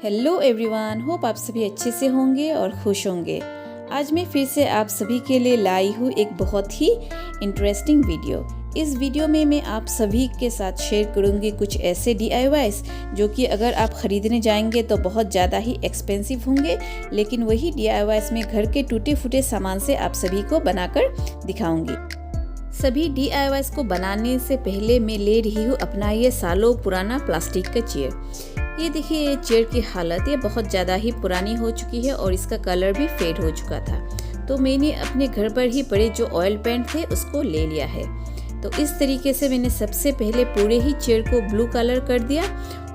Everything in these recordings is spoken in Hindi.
हेलो एवरीवन, होप आप सभी अच्छे से होंगे और खुश होंगे। आज मैं फिर से आप सभी के लिए लाई हूँ एक बहुत ही इंटरेस्टिंग वीडियो। इस वीडियो में मैं आप सभी के साथ शेयर करूँगी कुछ ऐसे DIYs जो कि अगर आप ख़रीदने जाएंगे तो बहुत ज़्यादा ही एक्सपेंसिव होंगे, लेकिन वही DIYs में घर के टूटे फूटे सामान से आप सभी को बनाकर दिखाऊंगी। सभी DIYs को बनाने से पहले मैं ले रही हूँ अपना ये सालों पुराना प्लास्टिक का चेयर। ये देखिए, ये चेयर की हालत ये बहुत ज़्यादा ही पुरानी हो चुकी है और इसका कलर भी फेड हो चुका था। तो मैंने अपने घर पर ही पड़े जो ऑयल पेंट थे उसको ले लिया है। तो इस तरीके से मैंने सबसे पहले पूरे ही चेयर को ब्लू कलर कर दिया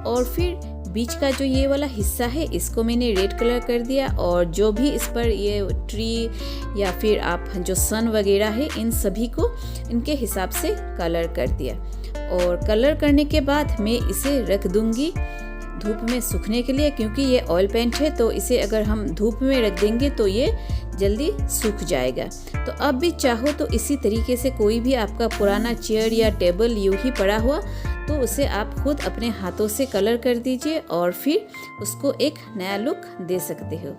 और फिर बीच का जो ये वाला हिस्सा है इसको मैंने रेड कलर कर दिया और जो भी इस पर ये ट्री या फिर आप जो सन वगैरह है इन सभी को इनके हिसाब से कलर कर दिया। और कलर करने के बाद मैं इसे रख दूंगी धूप में सूखने के लिए, क्योंकि ये ऑयल पेंट है तो इसे अगर हम धूप में रख देंगे तो ये जल्दी सूख जाएगा। तो अब भी चाहो तो इसी तरीके से कोई भी आपका पुराना चेयर या टेबल यूं ही पड़ा हुआ तो उसे आप खुद अपने हाथों से कलर कर दीजिए और फिर उसको एक नया लुक दे सकते हो।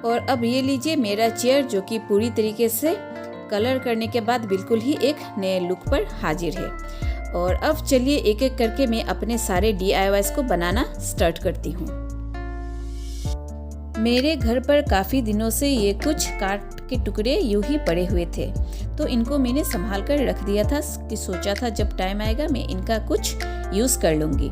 और अब ये लीजिए मेरा चेयर जो कि पूरी तरीके से कलर करने के बाद बिल्कुल ही एक नए लुक पर हाजिर है। और अब चलिए एक एक करके मैं अपने सारे DIYs को बनाना स्टार्ट करती हूँ। मेरे घर पर काफ़ी दिनों से ये कुछ काठ के टुकड़े यूं ही पड़े हुए थे, तो इनको मैंने संभाल कर रख दिया था कि सोचा था जब टाइम आएगा मैं इनका कुछ यूज़ कर लूँगी।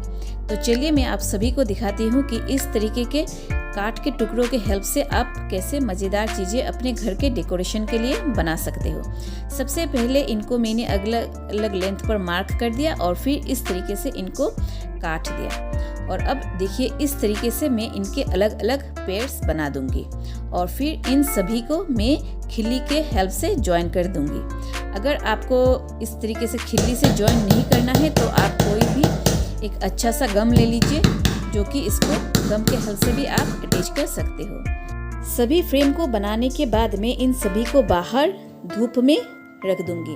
तो चलिए मैं आप सभी को दिखाती हूँ कि इस तरीके के काठ के टुकड़ों के हेल्प से आप कैसे मज़ेदार चीज़ें अपने घर के डेकोरेशन के लिए बना सकते हो। सबसे पहले इनको मैंने अलग अलग लेंथ पर मार्क कर दिया और फिर इस तरीके से इनको काट दिया। और अब देखिए इस तरीके से मैं इनके अलग अलग पेयर्स बना दूंगी और फिर इन सभी को मैं खिल्ली के हेल्प से ज्वाइन कर दूंगी। अगर आपको इस तरीके से खिल्ली से ज्वाइन नहीं करना है तो आप कोई भी एक अच्छा सा गम ले लीजिए, जो कि इसको गम के हेल्प से भी आप अटैच कर सकते हो। सभी फ्रेम को बनाने के बाद मैं इन सभी को बाहर धूप में रख दूंगी।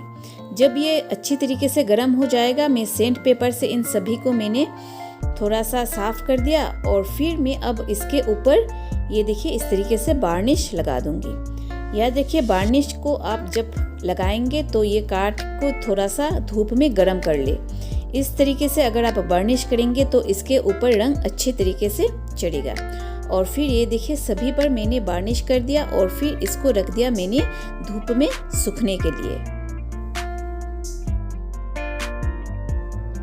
जब ये अच्छी तरीके से गर्म हो जाएगा मैं सैंड पेपर से इन सभी को मैंने थोड़ा सा साफ कर दिया और फिर मैं अब इसके ऊपर ये देखिए इस तरीके से वार्निश लगा दूंगी। यह देखिए वार्निश को आप जब लगाएंगे तो ये काठ को थोड़ा सा धूप में गर्म कर ले। इस तरीके से अगर आप वार्निश करेंगे तो इसके ऊपर रंग अच्छे तरीके से चढ़ेगा। और फिर ये देखिए सभी पर मैंने वार्निश कर दिया और फिर इसको रख दिया मैंने धूप में सूखने के लिए।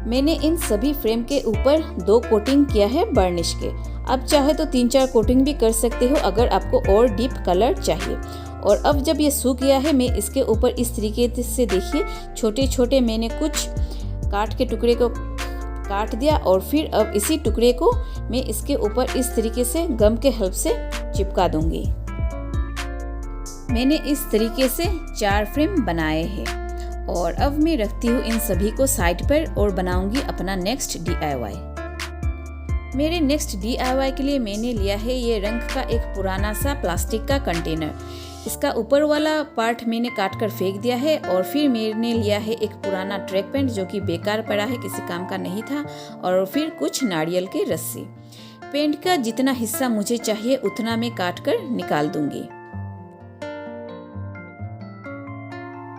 मैंने इन सभी फ्रेम के ऊपर 2 कोटिंग किया है वार्निश के। अब चाहे तो 3-4 कोटिंग भी कर सकते हो अगर आपको और डीप कलर चाहिए। और अब जब ये सूख गया है मैं इसके ऊपर इस तरीके से देखिए छोटे छोटे मैंने कुछ काठ के टुकड़े को काट दिया और फिर अब इसी टुकड़े को मैं इसके ऊपर इस तरीके से गम के हेल्प से चिपका दूंगी। मैंने इस तरीके से 4 फ्रेम बनाए हैं और अब मैं रखती हूँ इन सभी को साइड पर और बनाऊंगी अपना नेक्स्ट DIY। मेरे नेक्स्ट DIY के लिए मैंने लिया है ये रंग का एक पुराना सा प्लास्टिक का कंटेनर। इसका ऊपर वाला पार्ट मैंने काट कर फेंक दिया है और फिर मैंने लिया है एक पुराना ट्रैक पैंट जो कि बेकार पड़ा है, किसी काम का नहीं था, और फिर कुछ नारियल के रस्सी। पेंट का जितना हिस्सा मुझे चाहिए उतना मैं काट कर निकाल दूंगी।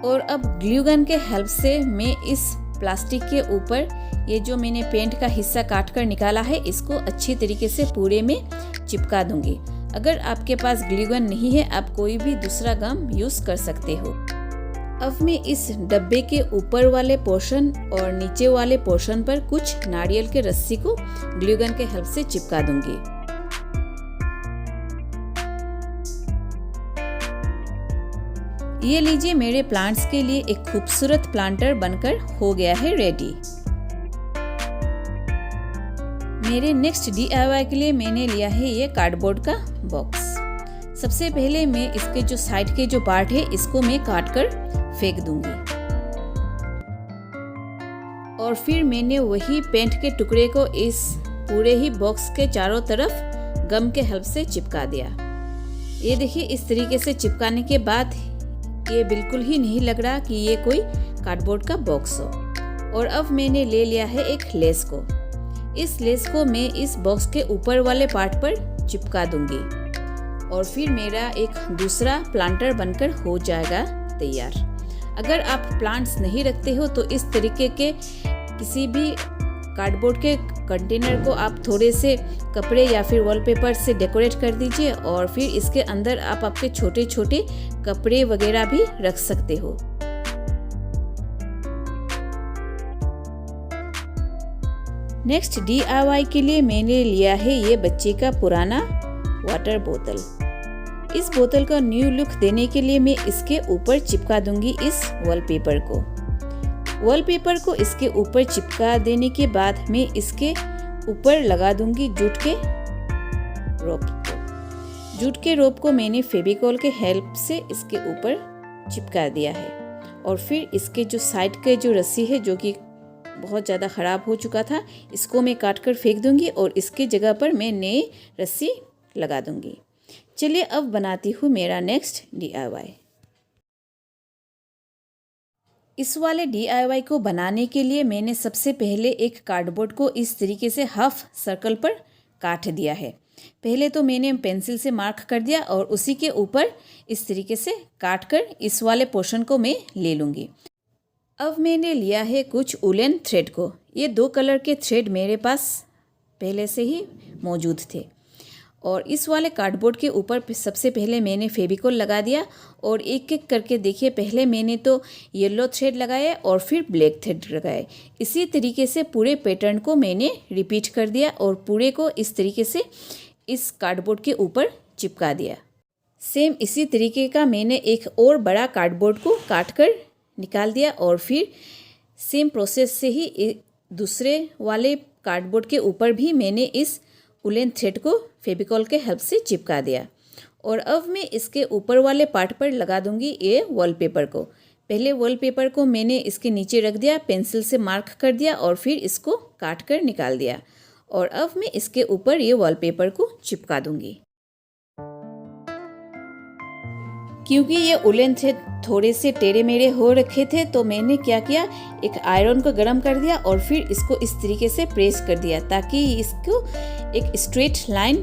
और अब ग्लू गन के हेल्प से मैं इस प्लास्टिक के ऊपर ये जो मैंने पेंट का हिस्सा काट कर निकाला है इसको अच्छी तरीके से पूरे में चिपका दूंगी। अगर आपके पास ग्लू गन नहीं है आप कोई भी दूसरा गम यूज कर सकते हो। अब मैं इस डब्बे के ऊपर वाले पोर्शन और नीचे वाले पोर्शन पर कुछ नारियल के रस्सी को ग्लू गन के हेल्प से चिपका दूंगी। ये लीजिए मेरे प्लांट्स के लिए एक खूबसूरत प्लांटर बनकर हो गया है रेडी। मेरे नेक्स्ट DIY के लिए मैंने लिया है ये कार्डबोर्ड का बॉक्स। सबसे पहले मैं इसके जो साइड के जो पार्ट है इसको मैं काट कर फेंक दूंगी और फिर मैंने वही पेंट के टुकड़े को इस पूरे ही बॉक्स के चारों तरफ गम के हेल्प से चिपका दिया। ये देखिए इस तरीके से चिपकाने के बाद ये बिल्कुल ही नहीं लग रहा कि ये कोई कार्डबोर्ड का बॉक्स हो। और अब मैंने ले लिया है एक लेस को। इस लेस को मैं इस बॉक्स के ऊपर वाले पार्ट पर चिपका दूंगी और फिर मेरा एक दूसरा प्लांटर बनकर हो जाएगा तैयार। अगर आप प्लांट्स नहीं रखते हो तो इस तरीके के किसी भी कार्डबोर्ड के कंटेनर को आप थोड़े से कपड़े या फिर वॉलपेपर से डेकोरेट कर दीजिए और फिर इसके अंदर आप आपके छोटे छोटे कपड़े वगैरह भी रख सकते हो। नेक्स्ट DIY के लिए मैंने लिया है ये बच्चे का पुराना वाटर बोतल। इस बोतल का न्यू लुक देने के लिए मैं इसके ऊपर चिपका दूंगी इस वॉलपेपर को। वॉलपेपर को इसके ऊपर चिपका देने के बाद मैं इसके ऊपर लगा दूंगी जूट के रोप को। जूट के रोप को मैंने फेविकॉल के हेल्प से इसके ऊपर चिपका दिया है और फिर इसके जो साइड के जो रस्सी है जो कि बहुत ज़्यादा ख़राब हो चुका था, इसको मैं काट कर फेंक दूंगी और इसके जगह पर मैं नई रस्सी लगा दूंगी। चलिए अब बनाती हूँ मेरा नेक्स्ट DIY। इस वाले DIY को बनाने के लिए मैंने सबसे पहले एक कार्डबोर्ड को इस तरीके से हाफ सर्कल पर काट दिया है। पहले तो मैंने पेंसिल से मार्क कर दिया और उसी के ऊपर इस तरीके से काट कर इस वाले पोर्शन को मैं ले लूँगी। अब मैंने लिया है कुछ वूलन थ्रेड को। ये 2 कलर के थ्रेड मेरे पास पहले से ही मौजूद थे और इस वाले कार्डबोर्ड के ऊपर सबसे पहले मैंने फेविकॉल लगा दिया और एक एक करके देखिए, पहले मैंने तो येलो थ्रेड लगाया और फिर ब्लैक थ्रेड लगाए। इसी तरीके से पूरे पैटर्न को मैंने रिपीट कर दिया और पूरे को इस तरीके से इस कार्डबोर्ड के ऊपर चिपका दिया। सेम इसी तरीके का मैंने एक और बड़ा कार्डबोर्ड को काट कर निकाल दिया और फिर सेम प्रोसेस से ही दूसरे वाले कार्डबोर्ड के ऊपर भी मैंने इस वूलन थ्रेड को फेविकॉल के हेल्प से चिपका दिया। और अब मैं इसके ऊपर वाले पार्ट पर लगा दूंगी ये वॉलपेपर को। पहले वॉलपेपर को मैंने इसके नीचे रख दिया, पेंसिल से मार्क कर दिया और फिर इसको काट कर निकाल दिया और अब मैं इसके ऊपर ये वॉलपेपर को चिपका दूंगी। क्योंकि ये वूलन थ्रेड थोड़े से टेढ़े मेढ़े हो रखे थे तो मैंने क्या किया, एक आयरन को गर्म कर दिया और फिर इसको इस तरीके से प्रेस कर दिया ताकि इसको एक स्ट्रेट लाइन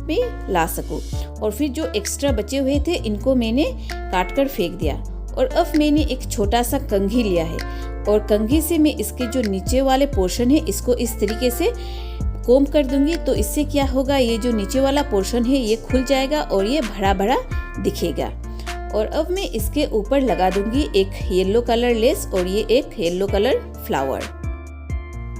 पे ला सकूं। और फिर जो एक्स्ट्रा बचे हुए थे इनको मैंने काट कर फेंक दिया। और अब मैंने एक छोटा सा कंघी लिया है और कंघी से मैं इसके जो नीचे वाले पोर्शन है इसको इस तरीके से कोम कर दूंगी। तो इससे क्या होगा, ये जो नीचे वाला पोर्शन है ये खुल जाएगा और ये भरा भरा दिखेगा। और अब मैं इसके ऊपर लगा दूंगी एक येलो कलर लेस और ये एक येलो कलर फ्लावर।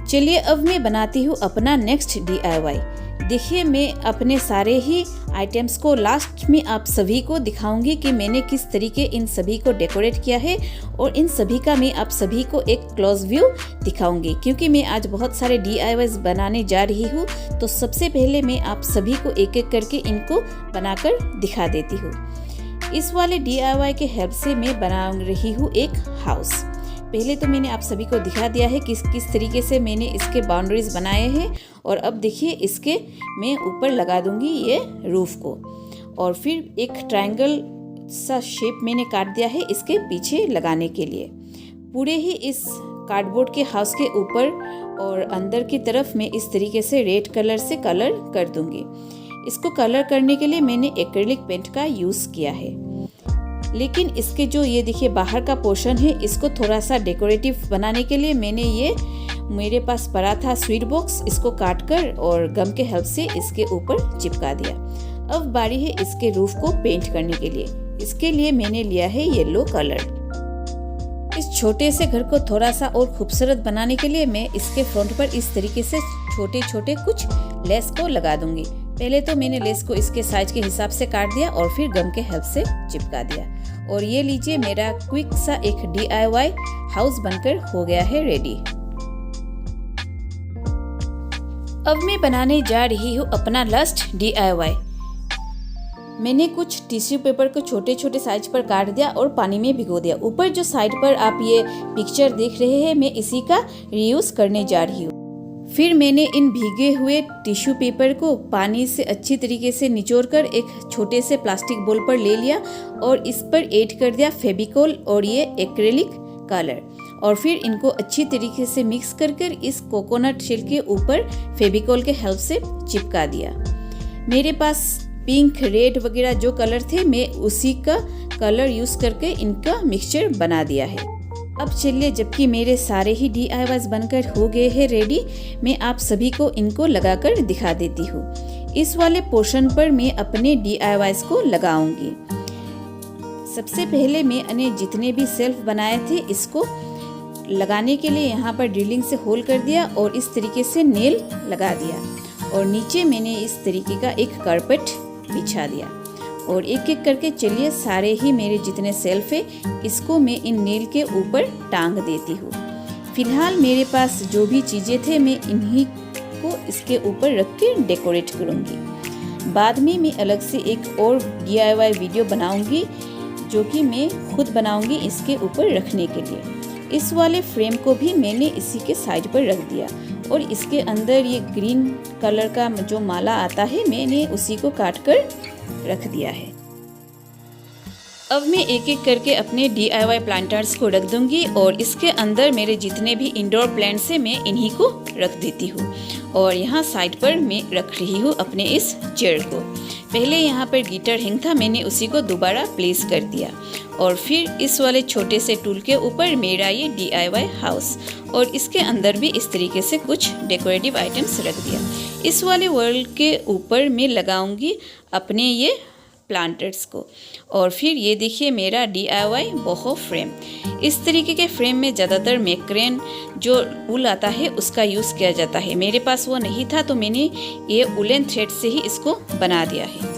चलिए अब मैं बनाती हूँ अपना नेक्स्ट DIY। देखिए, मैं अपने सारे ही आइटम्स को लास्ट में आप सभी को दिखाऊंगी कि मैंने किस तरीके इन सभी को डेकोरेट किया है और इन सभी का मैं आप सभी को एक क्लोज व्यू दिखाऊंगी। क्योंकि मैं आज बहुत सारे DIYs बनाने जा रही हूँ तो सबसे पहले मैं आप सभी को एक एक करके इनको बनाकर दिखा देती हूँ। इस वाले DIY के हेल्प से मैं बना रही हूँ एक हाउस। पहले तो मैंने आप सभी को दिखा दिया है किस तरीके से मैंने इसके बाउंड्रीज बनाए हैं और अब देखिए इसके मैं ऊपर लगा दूंगी ये रूफ को और फिर एक ट्रायंगल सा शेप मैंने काट दिया है इसके पीछे लगाने के लिए। पूरे ही इस कार्डबोर्ड के हाउस के ऊपर और अंदर की तरफ मैं इस तरीके से रेड कलर से कलर कर दूंगी। इसको कलर करने के लिए मैंने एक्रिलिक पेंट का यूज़ किया है, लेकिन इसके जो ये देखिए बाहर का पोर्शन है इसको थोड़ा सा डेकोरेटिव बनाने के लिए मैंने ये मेरे पास पड़ा था स्वीट बॉक्स, इसको काट कर और गम के हेल्प से इसके ऊपर चिपका दिया। अब बारी है इसके रूफ को पेंट करने के लिए। इसके लिए मैंने लिया है येलो कलर। इस छोटे से घर को थोड़ा सा और खूबसूरत बनाने के लिए मैं इसके फ्रंट पर इस तरीके से छोटे छोटे कुछ लेस को लगा दूंगी। पहले तो मैंने लेस को इसके साइज के हिसाब से काट दिया और फिर गम के हेल्प से चिपका दिया। और ये लीजिए मेरा क्विक सा एक DIY हाउस बनकर हो गया है रेडी। अब मैं बनाने जा रही हूँ अपना लास्ट DIY। मैंने कुछ टिश्यू पेपर को छोटे छोटे साइज पर काट दिया और पानी में भिगो दिया। ऊपर जो साइड पर आप ये पिक्चर देख रहे हैं मैं इसी का रीयूज करने जा रही हूँ। फिर मैंने इन भीगे हुए टिश्यू पेपर को पानी से अच्छी तरीके से निचोड़ कर एक छोटे से प्लास्टिक बोल पर ले लिया और इस पर ऐड कर दिया फेविकॉल और ये एक्रिलिक कलर और फिर इनको अच्छी तरीके से मिक्स कर इस कोकोनट शेल के ऊपर फेविकॉल के हेल्प से चिपका दिया। मेरे पास पिंक, रेड वगैरह जो कलर थे, मैं उसी का कलर यूज़ करके इनका मिक्सचर बना दिया है। अब चलिए, जबकि मेरे सारे ही DIYs बनकर हो गए हैं रेडी, मैं आप सभी को इनको लगाकर दिखा देती हूँ। इस वाले पोर्शन पर मैं अपने DIYs को लगाऊंगी। सबसे पहले मैंने जितने भी सेल्फ बनाए थे इसको लगाने के लिए यहाँ पर ड्रिलिंग से होल कर दिया और इस तरीके से नेल लगा दिया और नीचे मैंने इस तरीके का एक कारपेट बिछा दिया। और एक एक करके चलिए सारे ही मेरे जितने सेल्फ है इसको मैं इन नेल के ऊपर टांग देती हूँ। फिलहाल मेरे पास जो भी चीज़ें थे मैं इन्हीं को इसके ऊपर रख के डेकोरेट करूँगी। बाद में मैं अलग से एक और DIY वीडियो बनाऊँगी जो कि मैं खुद बनाऊँगी इसके ऊपर रखने के लिए। इस वाले फ्रेम को भी मैंने इसी के साइड पर रख दिया और इसके अंदर ये ग्रीन कलर का जो माला आता है मैंने उसी को काट कर रख दिया है। अब मैं एक एक करके अपने DIY प्लांटर्स को रख दूंगी और इसके अंदर मेरे जितने भी इंडोर प्लांट्स हैं मैं इन्हीं को रख देती हूँ। और यहाँ साइड पर मैं रख रही हूँ अपने इस चेयर को। पहले यहाँ पर गिटार हैंग था, मैंने उसी को दोबारा प्लेस कर दिया और फिर इस वाले छोटे से टूल के ऊपर मेरा ये DIY हाउस और इसके अंदर भी इस तरीके से कुछ डेकोरेटिव आइटम्स रख दिया। इस वाले वर्ल्ड के ऊपर मैं लगाऊंगी अपने ये प्लांटर्स को। और फिर ये देखिए मेरा DIY बोहो फ्रेम। इस तरीके के फ्रेम में ज़्यादातर मैक्रेन जो वूल आता है उसका यूज़ किया जाता है। मेरे पास वो नहीं था तो मैंने ये वूलन थ्रेड से ही इसको बना दिया है।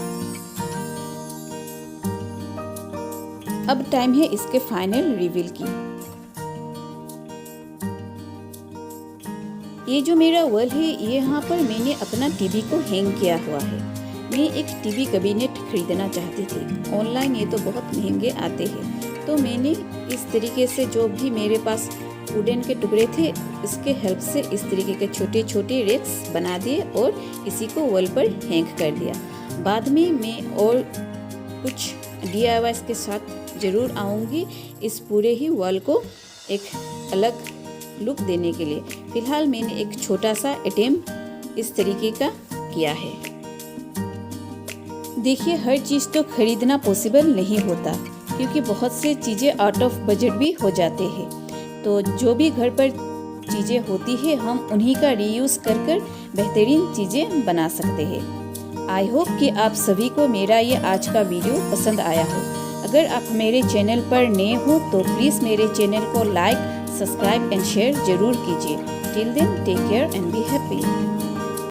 अब टाइम है इसके फाइनल रिवील की। ये जो मेरा वॉल है ये यहाँ पर मैंने अपना टीवी को हैंग किया हुआ है। मैं एक टीवी कैबिनेट खरीदना चाहती थी। ऑनलाइन ये तो बहुत महंगे आते हैं, तो मैंने इस तरीके से जो भी मेरे पास वुडन के टुकड़े थे इसके हेल्प से इस तरीके के छोटे छोटे रेक्स बना दिए और इसी को वॉल पर हैंग कर दिया। बाद में मैं और कुछ DIYs के साथ ज़रूर आऊँगी इस पूरे ही वॉल को एक अलग लुक देने के लिए। फिलहाल मैंने एक छोटा सा अटेम्प्ट इस तरीके का किया है। देखिए, हर चीज़ तो खरीदना पॉसिबल नहीं होता क्योंकि बहुत से चीज़ें आउट ऑफ बजट भी हो जाते हैं। तो जो भी घर पर चीज़ें होती है हम उन्हीं का रीयूज़ कर बेहतरीन चीज़ें बना सकते हैं। आई होप कि आप सभी को मेरा ये आज का वीडियो पसंद आया हो। अगर आप मेरे चैनल पर नए हो तो प्लीज़ मेरे चैनल को लाइक, सब्सक्राइब एंड शेयर ज़रूर कीजिए। Till then take care and be happy.